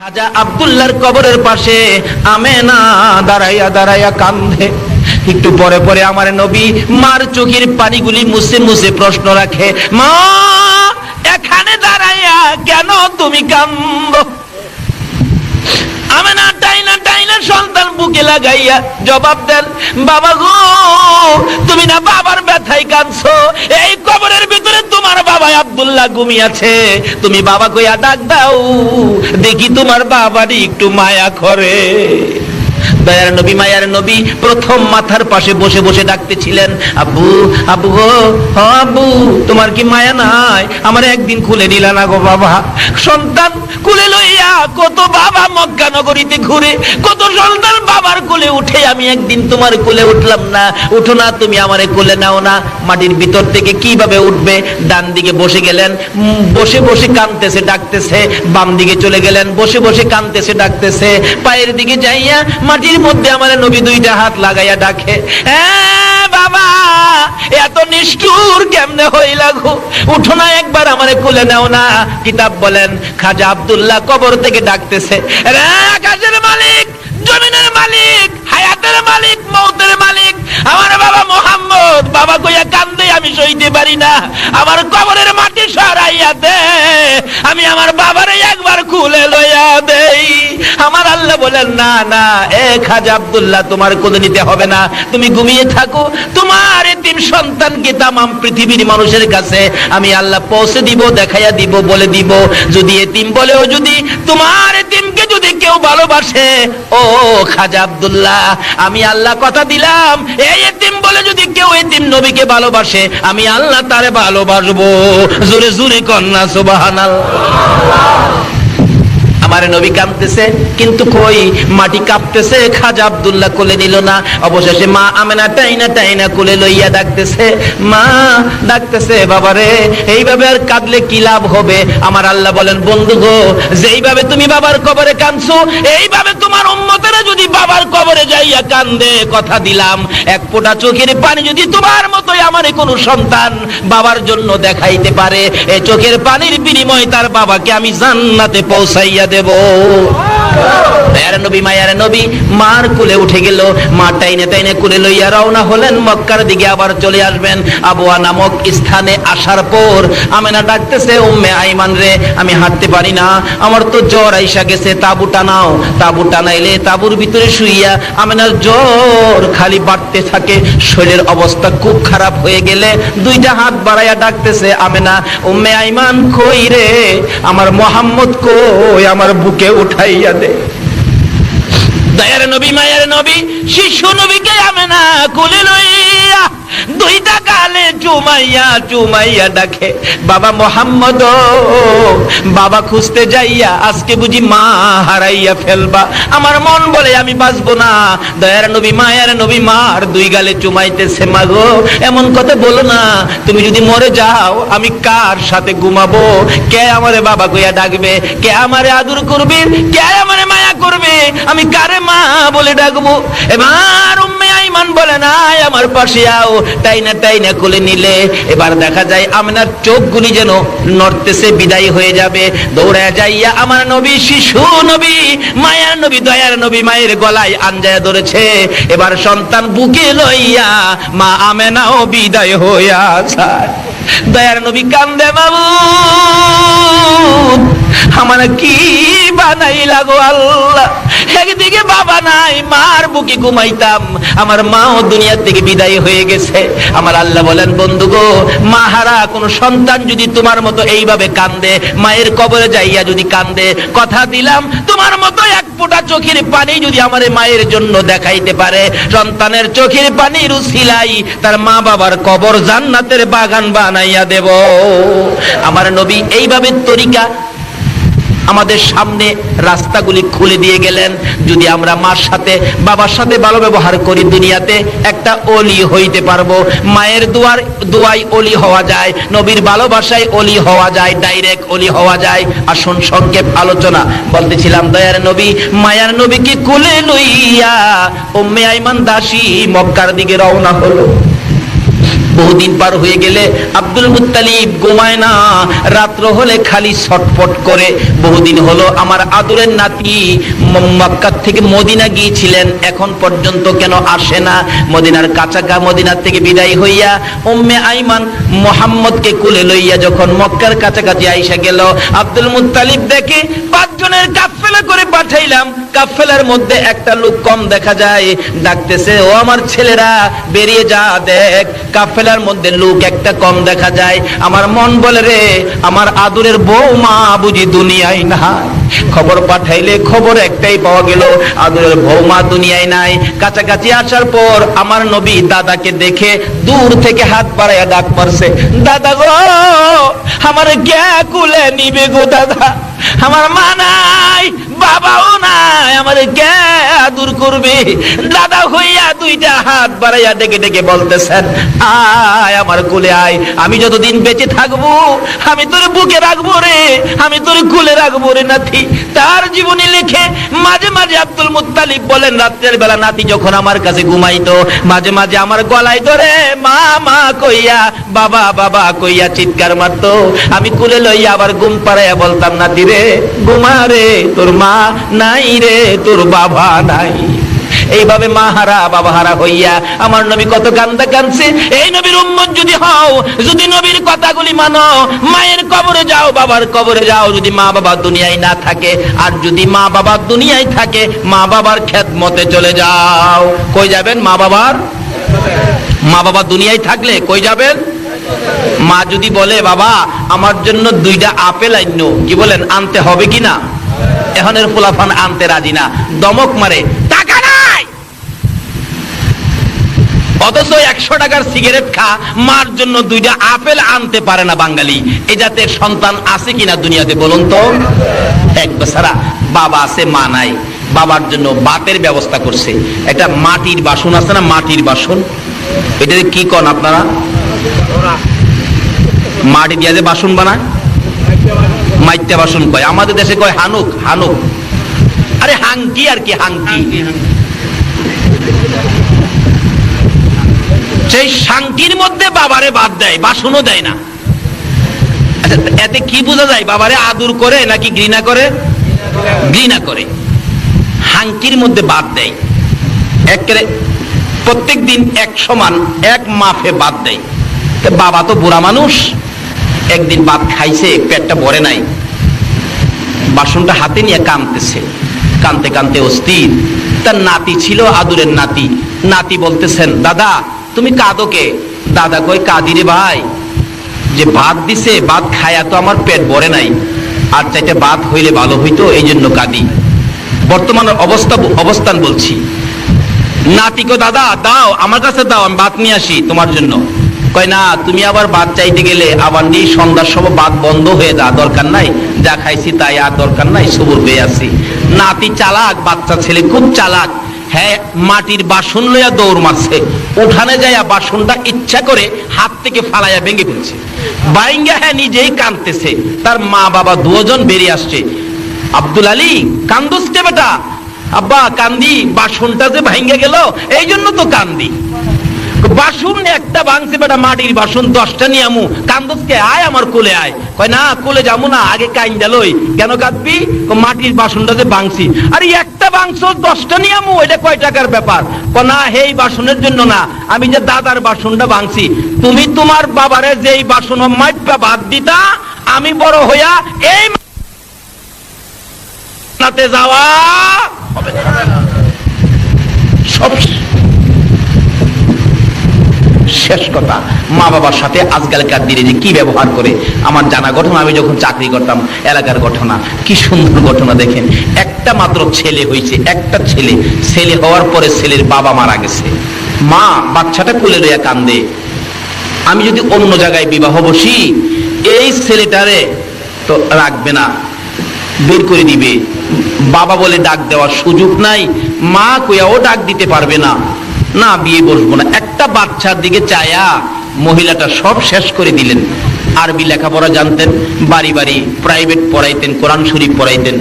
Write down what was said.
খাজা আব্দুল্লাহর কবরের পাশে আমেনা দাঁড়াইয়া দাঁড়াইয়া কান্দে। একটু পরে পরে আমার নবী মার চোখের পানিগুলি মুছে মুছে প্রশ্ন রাখে, মা এখানে দাঁড়াইয়া কেন তুমি কান্দো? আমেনা টাইনা টাইনা সন্তান বুকে লাগাইয়া জবাব দেন, বাবা গো তুমি না বাবার ব্যথায় কাঁদছো, এই কবরের ভিতরে তোমার বাবা আব্দুল্লাহ ঘুমিয়ে আছে, তুমি বাবা কইয়া ডাক দাও, দেখি তোমার বাবারই একটু মায়া করে। দয়ার নবী মায়ার নবী প্রথম মাথার পাশে বসে বসে ডাকতেছিলেন, আব্বু আব্বু গো, আব্বু তোমার কি মায়া নাই? আমার একদিন খুলে দিলা না গো বাবা। সন্তান কুলে লইয়া কত বাবা মক্কা নগরীতে ঘুরে, কত সন্তান বাবার কোলে উঠে, আমি একদিন তোমার কোলে উঠলাম না। উঠো না, তুমি আমারে কোলে নাও না। মাটির ভিতর থেকে কিভাবে উঠবে? ডান দিকে বসে গেলেন, বসে বসে কাঁদতেছে ডাকতেছে। বাম দিকে চলে গেলেন, বসে বসে কাঁদতেছে ডাকতেছে। পায়ের দিকে যাইয়া মাটির মধ্যে আমার নবী দুইটা হাত লাগাইয়া ডাকে, বাবা এত নিষ্ঠুর কেমনে হইলা গো? উঠো না, একবার আমারে কোলে নাও না। কিতাব বলেন খাজা আব্দুল্লাহ কবর থেকে ডাকতেছে, রে আকাশের মালিক, জমিনের মালিক, হায়াতের মালিক, মৌতের মালিক, আমার বাবা মোহাম্মদ, বাবা কইয়া কান্দে আমি সইতে পারি না, আমার কবরের মাটি সরাইয়া দে, আমি আমার বাবারে একবার খুলে লইয়া দেই। আমার আল্লাহ বলেন, না না এ খাজা আব্দুল্লাহ তোমার কোলে নিতে হবে না, তুমি ঘুমিয়ে থাকো, তোমার এতিম সন্তানকে তামাম পৃথিবীর মানুষের কাছে আমি আল্লাহ পৌঁছে দিব, দেখাইয়া দিব, বলে দিব। যদি এতিম বলেও যদি তোমার এতিমকে যদি কেউ ভালোবাসে, ও খাজা আব্দুল্লাহ আমি আল্লাহ কথা দিলাম, এই এতিম বলে যদি কেউ এতিম নবীকে ভালোবাসে, আমি আল্লাহ তারে ভালোবাসবো। জোরে জোরে কন্যা সুবহানাল্লাহ। আমার নবী কাঁদতেছে, কিন্তু কই মাটি কাঁপতেছে, খাজা আব্দুল্লাহ কোলে নিল না। অবশেষে মা আমেনা টাইনা টাইনা কোলে লইয়া ডাকতেছে, মা ডাকতেছে, বাবারে এইভাবে আর কাঁদলে কি লাভ হবে? আমার আল্লাহ বলেন, বন্ধু গো যেইভাবে তুমি বাবার কবরে কাঁদছো, এইভাবে তোমার উম্মতেরা যদি বাবার কবরে যাইয়া কান্দে, কথা দিলাম এক ফোঁটা চোখের পানি যদি তোমার মতোই আমার কোনো সন্তান বাবার জন্য দেখাইতে পারে, এই চোখের পানির বিনিময়ে তার বাবাকে আমি জান্নাতে পৌঁছাইয়া দেব। মায়ার নবী মায়ার নবী মার কোলে উঠে গেল। মা টাইনে টাইনে কোলে লইয়া রওনা হলেন মক্কার দিকে, আবার চলে আসবেন। আবওয়া নামক স্থানে আসার পর আমেনা ডাকতেছে, উম্মে আইমান রে আমি হাঁটতে পারি না, আমার তো জ্বর আইসা গেছে, তাবু টানাও। তাবু টানাইলে তাবুর ভিতরে শুইয়া আমেনার জ্বর খালি বাড়তে থাকে, শরীরের অবস্থা খুব খারাপ হয়ে গেলে দুইটা হাত বাড়াইয়া ডাকতেছে, আমেনা উম্মে আইমান কই রে, আমার মোহাম্মদ কই, আমার বুকে উঠাইয়া দে। দয়ার নবী মায়ের নবী শিশু নবীকে আমেনা কোলে লইয়া দুইটা গালে চুমাইয়া চুমাইয়া ডাকে, বাবা মোহাম্মদ, বাবা খুঁজতে যাইয়া আজকে বুঝি মা হারাইয়া ফেলবা, আমার মন বলে আমি বাঁচবো না। দয়ার নবী মায়ের নবী মার দুই গালে চুমাইতেছে, মা গো এমন কথা বলো না, তুমি যদি মরে যাও আমি কার সাথে ঘুমাবো? কে আমারে বাবা কইয়া ডাকবে? কে আমারে আদর করবে? কে আমারে মায়া করবে? আমি কারে মা বলে ডাকবো? এবার উম্মে আইমান বলে, না আমার পাশে আও। টাইনা টাইনা কোলে নিলে এবার দেখা যায় আমেনার চোখগুলি যেন নড়তেছে, বিদায় হয়ে যাবে। দৌড়ায় যাইয়া আমার নবী শিশু নবী মায়ার নবী দয়ার নবী মায়ের গলায় আঞ্জায়া ধরেছে। এবার সন্তান বুকে লইয়া মা আমেনাও বিদায় হইয়া যায়। দয়ার নবী কান্দে, বাবু আমার কি বানাইলা গো আল্লাহ, একদিকে বাবা নাই, মার বুকে ঘুমাইতাম, আমার মাও দুনিয়া থেকে বিদায় হয়ে গেছে। আমার আল্লাহ বলেন, বন্ধু গো মাহারা কোন সন্তান যদি তোমার মতো এইভাবে কান্দে, মায়ের কবরে যাইয়া যদি কান্দে, কথা দিলাম তোমার মতো এক ফোঁটা চোখের পানি যদি আমার মায়ের জন্য দেখাইতে পারে, সন্তানের চোখের পানির উসিলাই তার মা বাবার কবর জান্নাতের বাগান বানাইয়া দেব। আমার নবী এইভাবে তরিকা আমাদের সামনে রাস্তাগুলি খুলে দিয়ে গেলেন। যদি আমরা মার সাথে বাবার সাথে ভালো ব্যবহার করি, দুনিয়াতে একটা ওলি হইতে পারবো। মায়ের দোয়াই ওলি হওয়া যায়, নবীর ভালোবাসায় ওলি হওয়া যায়, ডাইরেক্ট ওলি হওয়া যায়। আসুন সংক্ষেপ আলোচনা বলতেছিলাম, দয়ার নবী মায়ার নবীকে কোলে লইয়া উম্মে আইমান দাসী মক্কার দিকে রওনা হলো। বহুদিন পার হয়ে গেলে আব্দুল মুত্তালিব ঘুমায় না, রাত্র হলে খালি ছটফট করে। বহুদিন হলো আমার আদরের নাতি মক্কা থেকে মদিনা গিয়েছিলেন, এখন পর্যন্ত কেন আসে না? মদিনার কাছাকা মদিনার থেকে বিদায় হইয়া উম্মে আইমান মুহাম্মদকে কুলে লইয়া যখন মক্কার কাছাকাছি আইসা গেল, আব্দুল মুত্তালিব দেখে 5 জনের কাফেলা করে পাঠাইলাম, কাফেলার মধ্যে একটা লোক কম দেখা যায়। ডাকতেছে, ও আমার ছেলেরা বেরিয়ে যা, দেখ কাফেলার মধ্যে লোক একটা কম দেখা যায়। আমার মন বলে রে, আমার আদরের বৌমা বুঝি দুনিয়ায় নাই। খবর পাঠাইলে খবর একটাই পাওয়া গেল, আদরের বৌমা দুনিয়ায় নাই। কাছাকাছি আসার পর আমার নবী দাদাকে দেখে দূর থেকে হাত বাড়াইয়া ডাক মারছে, দাদা গো আমার কে কুলে নিবে গো দাদা, আমার মা নাই বাবাও নাই, আমার কে আদর করবে? দাদা হইয়া 2টা হাত বাড়াইয়া ডেকে ডেকে বলতেছেন, আয় আমার কোলে আয়, আমি যতদিন বেঁচে থাকবো আমি তোর বুকে রাখবো রে, আমি তোর কোলে রাখবো রে নাতি। তার জীবনী লিখে মাঝে মাঝে আব্দুল মুত্তালিব বলেন, রাত্রের বেলা নাতি যখন আমার কাছে ঘুমাইতো, মাঝে মাঝে আমার গলায় ধরে মা মা কইয়া, বাবা বাবা কইয়া চিৎকার মারতো। আমি কোলে লইয়া আবার ঘুম পাড়াইয়া বলতাম, নাতি রে ঘুমা রে, তোর মা নাই রে, তোর বাবা নাই। এইভাবে মা হারা বাবা হারা হইয়া আমার নবী কত কান্দা কাঁদছে। এই নবীর উম্মত যদি হও, যদি নবীর কথাগুলি মানো, মায়ের কবরে যাও, বাবার কবরে যাও, যদি মা বাবা দুনিয়ায় না থাকে, আর যদি মা বাবা দুনিয়ায় থাকে, মা বাবার খেদমতে চলে যাও। কই যাবেন? মা বাবা দুনিয়ায় থাকলে কই যাবেন? মা যদি বলে, বাবা আমার জন্য 2টা আপেল আইনো, কি বলেন, আনতে হবে কিনা? এখনের ফুলাফান আনতে রাজি না, দমক মারে, টাকা নাই। অথচ 100 টাকার সিগারেট খা, মার জন্য 2টা আপেল আনতে পারে না বাঙালি। এই জাতের সন্তান আছে কিনা দুনিয়াতে বলুন তো? এক বেচারা বাবা আছে, মা নাই, বাবার জন্য ভাতের ব্যবস্থা করছে। একটা মাটির বাসন আছে না, মাটির বাসন, এটাতে কি কন আপনারা? মাটি দিয়ে যে বাসন বানায়, মাইত্যা বাসন কয়, আমাদের দেশে কয় হানুক। হানুক আরে হাঙ্কি আর কি, হাঙ্কি। সেই শাঙ্কির মধ্যে বাবারে বাদ দেয়, বাসনও দেয় না। আচ্ছা, এতে কি বোঝা যায়? বাবারে আদর করে নাকি ঘৃণা করে? ঘৃণা করে। হাঙ্কির মধ্যে বাদ দেয়, একেবারে প্রত্যেক দিন এক সমান এক মাফে বাদ দেয়। বাবা তো বুড়া মানুষ, একদিন ভাত খাইছে, পেটটা ভরে নাই, বাসনটা হাতে নিয়ে কাঁদতেছে, কাঁদতে কাঁদতে অস্থির। তার নাতি ছিল, আদুরের নাতি। নাতি বলতেছেন, দাদা তুমি কাঁদো কে? দাদা কই, কাঁদি রে ভাই, যে ভাত দিছে, ভাত খায়া তো আমার পেট ভরে নাই, আর 4টা ভাত হইলে ভালো হইতো, এই জন্য কাঁদি। বর্তমান অবস্থান বলছি। নাতি কো, দাদা দাও, আমার কাছে দাও, আমি ভাত নিয়ে আসি তোমার জন্য। কয় না, তুমি আবার ভাত চাইতে গেলে আবার নেই, সন্ধ্যার সময় ভাত বন্ধ হয়ে যা, দরকার নাই, যা খাইছি তাই, আর দরকার নাই, সবুর হয়ে আছি। নাতি চালাক, বাচ্চা ছেলে খুব চালাক। হ্যাঁ, মাটির বাসন লইয়া দৌড় মারছে, উঠানে যাইয়া বাসনটা ইচ্ছা করে হাত থেকে ফালাইয়া ভেঙে ফেলছে। বাইঙ্গা হ্যাঁ নিজেই কাঁদতেছে, তার মা বাবা 2 জন বেরিয়ে আসছে। আব্দুল আলী, কান্দোস কে বেটা? আব্বা কান্দি, বাসনটা যে ভাঙ্গে গেল এই জন্য তো কান্দি। বাসন একটা ভাঙছে বেটা, মাটির বাসন 10টা নিয়ে আমু, কান্দোসকে? আয় আমার কোলে আয়। কয় না, কোলে যাবো না, আগে কাইন্দা লই। কেন কাঁদবি? মাটির বাসনটা যে ভাঙছি। আরে একটা ভাঙছো, 10টা নিয়ে আমু, এটা কয় টাকার ব্যাপার? না, এই বাসনের জন্য না, আমি যে দাদার বাসনটা ভাঙছি। তুমি তোমার বাবারে যেই বাসন মাইপা ভাত দিতা, আমি বড় হইয়া এই নাতে যাওয়া হবে সব শেষ কথা। মা বাবার সাথে আজকালকার দিনে যে কি ব্যবহার করে, আমার জানা ঘটনা, আমি যখন চাকরি করতাম, এলাকার ঘটনা, কি সুন্দর ঘটনা দেখেন। একটা মাত্র ছেলে হয়েছে, একটা ছেলে। ছেলে হওয়ার পরে ছেলের বাবা মারা গেছে, মা বাচ্চাটা কোলে লইয়া কান্দে। আমি যদি অন্য জায়গায় বিবাহ বসি, এই ছেলেটারে তো রাখবে না, বের করে দিবে। বাবা বলে ডাক দেওয়ার সুযোগ নাই, মা কইয়াও ডাক দিতে পারবে না, না বিয়ে বসবো না। একটা বাচ্চার দিকে চায়া মহিলাটা সব শেষ করে দিলেন। আরবি লেখাপড়া জানতেন, বাড়ি বাড়ি প্রাইভেট পড়াইতেন, কোরআন শরীফ পড়াইতেন।